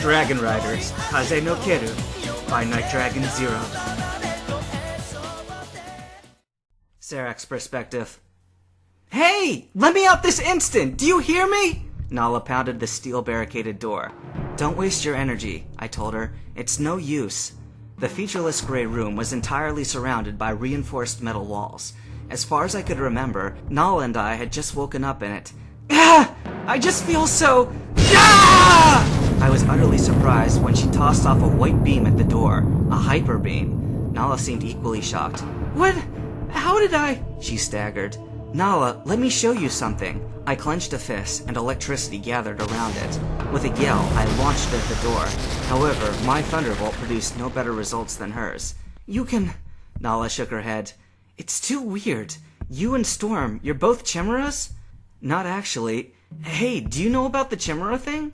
Dragon Riders, Kaze no Kaeru, by Night Dragon Zero. Sarak's perspective. Hey! Let me out this instant! Do you hear me? Nala pounded the steel barricaded door. Don't waste your energy, I told her. It's no use. The featureless gray room was entirely surrounded by reinforced metal walls. As far as I could remember, Nala and I had just woken up in it. Ah! I just feel so... Ah! I was utterly surprised when she tossed off a white beam at the door, a hyper beam. Nala seemed equally shocked. What? How did I... She staggered. Nala, let me show you something. I clenched a fist, and electricity gathered around it. With a yell, I launched at the door. However, my thunderbolt produced no better results than hers. You can... Nala shook her head. It's too weird. You and Storm, you're both chimeras? Not actually. Hey, do you know about the chimera thing?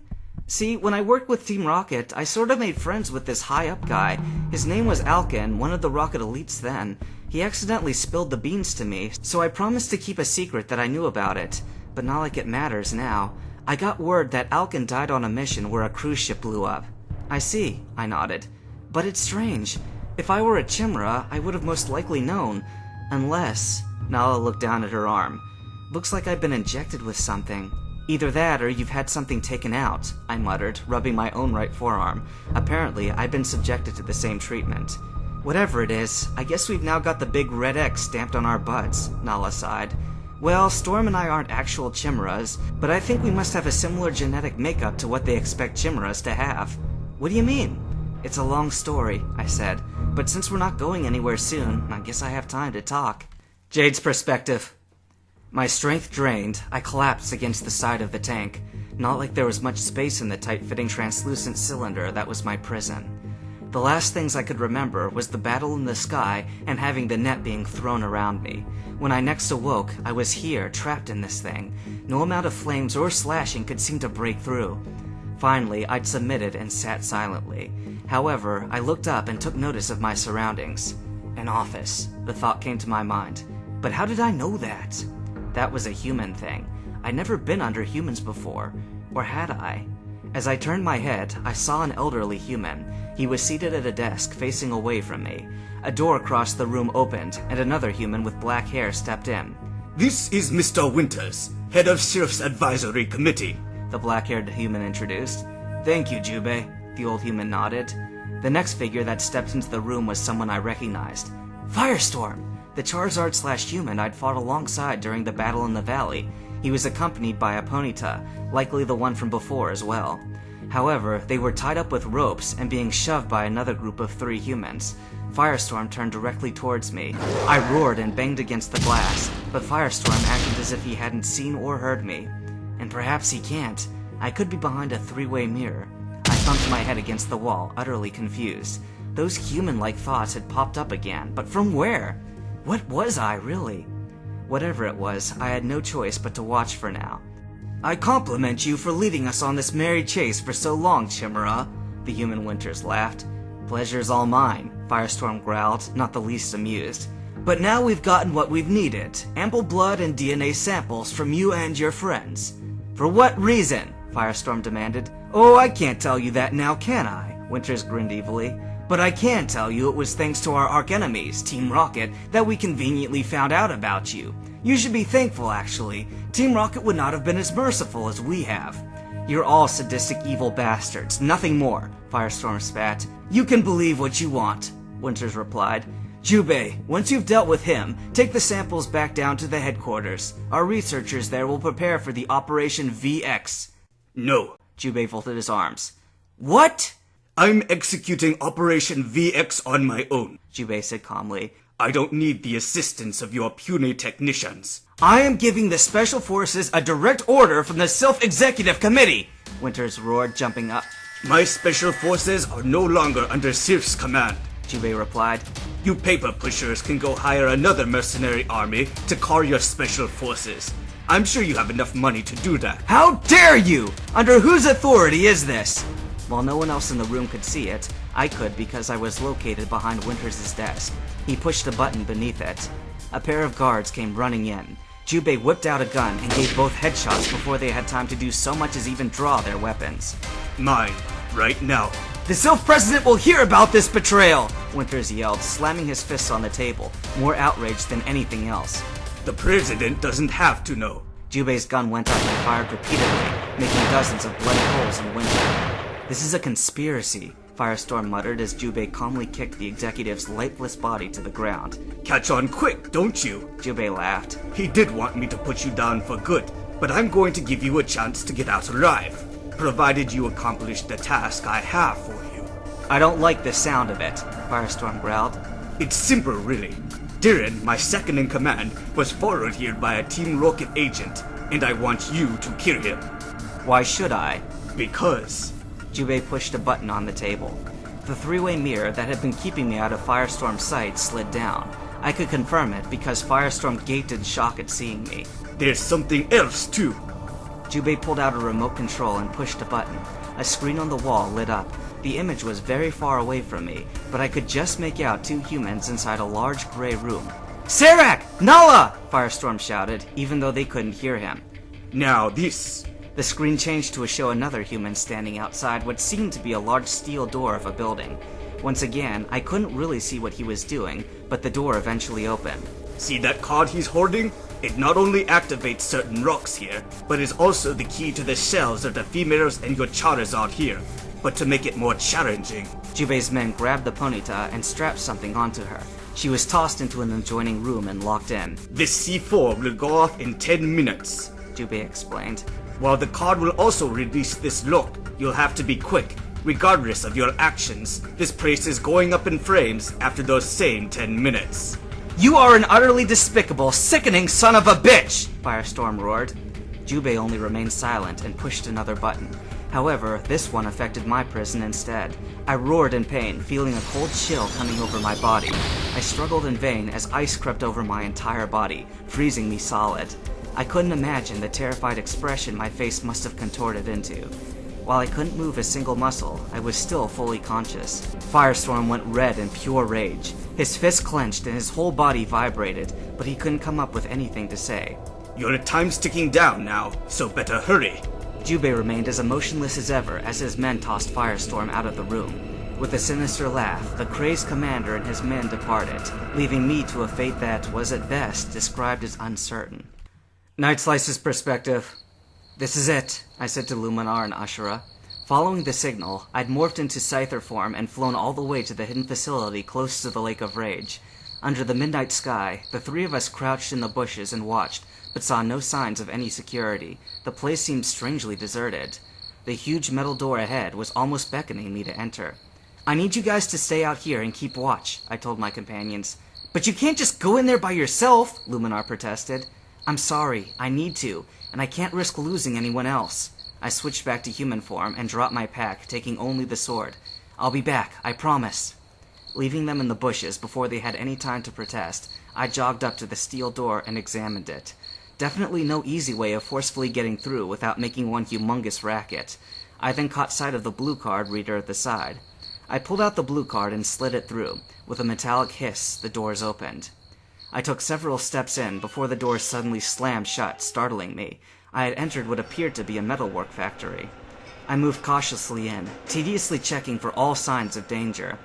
See, when I worked with Team Rocket, I sort of made friends with this high-up guy. His name was Alkin, one of the Rocket elites then. He accidentally spilled the beans to me, so I promised to keep a secret that I knew about it. But not like it matters now. I got word that Alkin died on a mission where a cruise ship blew up. I see, I nodded. But it's strange. If I were a chimera, I would have most likely known. Unless... Nala looked down at her arm. Looks like I've been injected with something. Either that or you've had something taken out, I muttered, rubbing my own right forearm. Apparently, I'd been subjected to the same treatment. Whatever it is, I guess we've now got the big red X stamped on our butts, Nala sighed. Well, Storm and I aren't actual chimeras, but I think we must have a similar genetic makeup to what they expect chimeras to have. What do you mean? It's a long story, I said, but since we're not going anywhere soon, I guess I have time to talk. Jade's perspective. My strength drained, I collapsed against the side of the tank. Not like there was much space in the tight-fitting translucent cylinder that was my prison. The last things I could remember was the battle in the sky and having the net being thrown around me. When I next awoke, I was here, trapped in this thing. No amount of flames or slashing could seem to break through. Finally, I'd submitted and sat silently. However, I looked up and took notice of my surroundings. An office, the thought came to my mind. But how did I know that? That was a human thing. I'd never been under humans before. Or had I? As I turned my head, I saw an elderly human. He was seated at a desk, facing away from me. A door across the room opened, and another human with black hair stepped in. This is Mr. Winters, head of Silph's advisory committee, the black-haired human introduced. Thank you, Jubei, the old human nodded. The next figure that stepped into the room was someone I recognized. Firestorm! The Charizard/human I'd fought alongside during the battle in the valley. He was accompanied by a Ponyta, likely the one from before as well. However, they were tied up with ropes and being shoved by another group of 3 humans. Firestorm turned directly towards me. I roared and banged against the glass, but Firestorm acted as if he hadn't seen or heard me. And perhaps he can't. I could be behind a 3-way mirror. I thumped my head against the wall, utterly confused. Those human-like thoughts had popped up again, but from where? What was I, really? Whatever it was, I had no choice but to watch for now. I compliment you for leading us on this merry chase for so long, Chimera, the human Winters laughed. Pleasure's all mine, Firestorm growled, not the least amused. But now we've gotten what we've needed, ample blood and DNA samples from you and your friends. For what reason? Firestorm demanded. Oh, I can't tell you that now, can I? Winters grinned evilly. But I can tell you it was thanks to our arch-enemies, Team Rocket, that we conveniently found out about you. You should be thankful, actually. Team Rocket would not have been as merciful as we have. You're all sadistic evil bastards, nothing more, Firestorm spat. You can believe what you want, Winters replied. Jubei, once you've dealt with him, take the samples back down to the headquarters. Our researchers there will prepare for the Operation VX. No, Jubei folded his arms. What? I'm executing Operation VX on my own, Jubei said calmly. I don't need the assistance of your puny technicians. I am giving the Special Forces a direct order from the Silph Executive Committee, Winters roared, jumping up. My Special Forces are no longer under Silph's command, Jubei replied. You paper pushers can go hire another mercenary army to call your Special Forces. I'm sure you have enough money to do that. How dare you! Under whose authority is this? While no one else in the room could see it, I could because I was located behind Winters' desk. He pushed a button beneath it. A pair of guards came running in. Jubei whipped out a gun and gave both headshots before they had time to do so much as even draw their weapons. Mine, right now. The Silph president will hear about this betrayal! Winters yelled, slamming his fists on the table, more outraged than anything else. The president doesn't have to know. Jubei's gun went up and fired repeatedly, making dozens of bloody holes in Winter. This is a conspiracy, Firestorm muttered as Jubei calmly kicked the executive's lifeless body to the ground. Catch on quick, don't you? Jubei laughed. He did want me to put you down for good, but I'm going to give you a chance to get out alive, provided you accomplish the task I have for you. I don't like the sound of it, Firestorm growled. It's simple, really. Diren, my second-in-command, was followed here by a Team Rocket agent, and I want you to kill him. Why should I? Because... Jubei pushed a button on the table. The three-way mirror that had been keeping me out of Firestorm's sight slid down. I could confirm it because Firestorm gaped in shock at seeing me. There's something else, too. Jubei pulled out a remote control and pushed a button. A screen on the wall lit up. The image was very far away from me, but I could just make out two humans inside a large gray room. Serac! Nala! Firestorm shouted, even though they couldn't hear him. Now this... The screen changed to show another human standing outside what seemed to be a large steel door of a building. Once again, I couldn't really see what he was doing, but the door eventually opened. See that card he's holding? It not only activates certain rocks here, but is also the key to the shells of the chimeras and your Charizard here. But to make it more challenging... Jubei's men grabbed the Ponyta and strapped something onto her. She was tossed into an adjoining room and locked in. This C4 will go off in 10 minutes, Jubei explained. While the card will also release this lock, you'll have to be quick. Regardless of your actions, this place is going up in flames after those same 10 minutes. You are an utterly despicable, sickening son of a bitch! Firestorm roared. Jubei only remained silent and pushed another button. However, this one affected my prison instead. I roared in pain, feeling a cold chill coming over my body. I struggled in vain as ice crept over my entire body, freezing me solid. I couldn't imagine the terrified expression my face must have contorted into. While I couldn't move a single muscle, I was still fully conscious. Firestorm went red in pure rage. His fist clenched and his whole body vibrated, but he couldn't come up with anything to say. Your time's ticking down now, so better hurry. Jubei remained as emotionless as ever as his men tossed Firestorm out of the room. With a sinister laugh, the crazed commander and his men departed, leaving me to a fate that was at best described as uncertain. Night Slice's perspective. This is it, I said to Luminar and Ashura. Following the signal, I'd morphed into Scyther form and flown all the way to the hidden facility close to the Lake of Rage. Under the midnight sky, the three of us crouched in the bushes and watched, but saw no signs of any security. The place seemed strangely deserted. The huge metal door ahead was almost beckoning me to enter. I need you guys to stay out here and keep watch, I told my companions. But you can't just go in there by yourself, Luminar protested. I'm sorry, I need to, and I can't risk losing anyone else. I switched back to human form and dropped my pack, taking only the sword. I'll be back, I promise. Leaving them in the bushes before they had any time to protest, I jogged up to the steel door and examined it. Definitely no easy way of forcefully getting through without making one humongous racket. I then caught sight of the blue card reader at the side. I pulled out the blue card and slid it through. With a metallic hiss, the doors opened. I took several steps in before the doors suddenly slammed shut, startling me. I had entered what appeared to be a metalwork factory. I moved cautiously in, tediously checking for all signs of danger.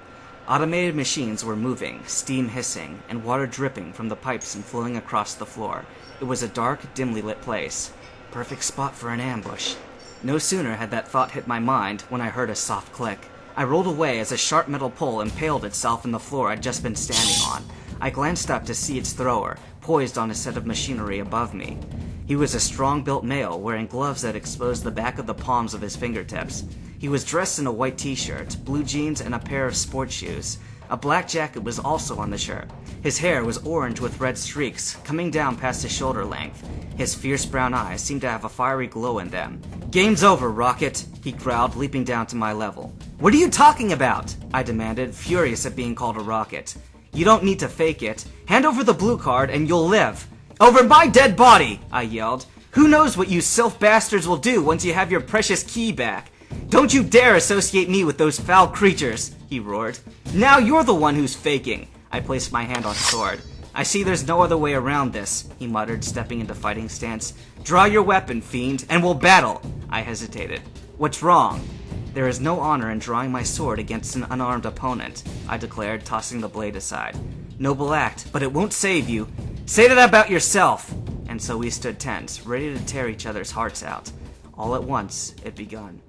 Automated machines were moving, steam hissing, and water dripping from the pipes and flowing across the floor. It was a dark, dimly lit place. Perfect spot for an ambush. No sooner had that thought hit my mind when I heard a soft click. I rolled away as a sharp metal pole impaled itself in the floor I'd just been standing on. I glanced up to see its thrower, poised on a set of machinery above me. He was a strong-built male, wearing gloves that exposed the back of the palms of his fingertips. He was dressed in a white t-shirt, blue jeans, and a pair of sports shoes. A black jacket was also on the shirt. His hair was orange with red streaks, coming down past his shoulder length. His fierce brown eyes seemed to have a fiery glow in them. "Game's over, Rocket," he growled, leaping down to my level. "What are you talking about?" I demanded, furious at being called a rocket. "You don't need to fake it. Hand over the blue card and you'll live." "Over my dead body!" I yelled. "Who knows what you Silph bastards will do once you have your precious key back? Don't you dare associate me with those foul creatures," he roared. "Now you're the one who's faking." I placed my hand on his sword. "I see there's no other way around this," he muttered, stepping into fighting stance. "Draw your weapon, fiend, and we'll battle." I hesitated. "What's wrong?" There is no honor in drawing my sword against an unarmed opponent, I declared, tossing the blade aside. Noble act, but it won't save you. Say that about yourself! And so we stood tense, ready to tear each other's hearts out. All at once, it begun.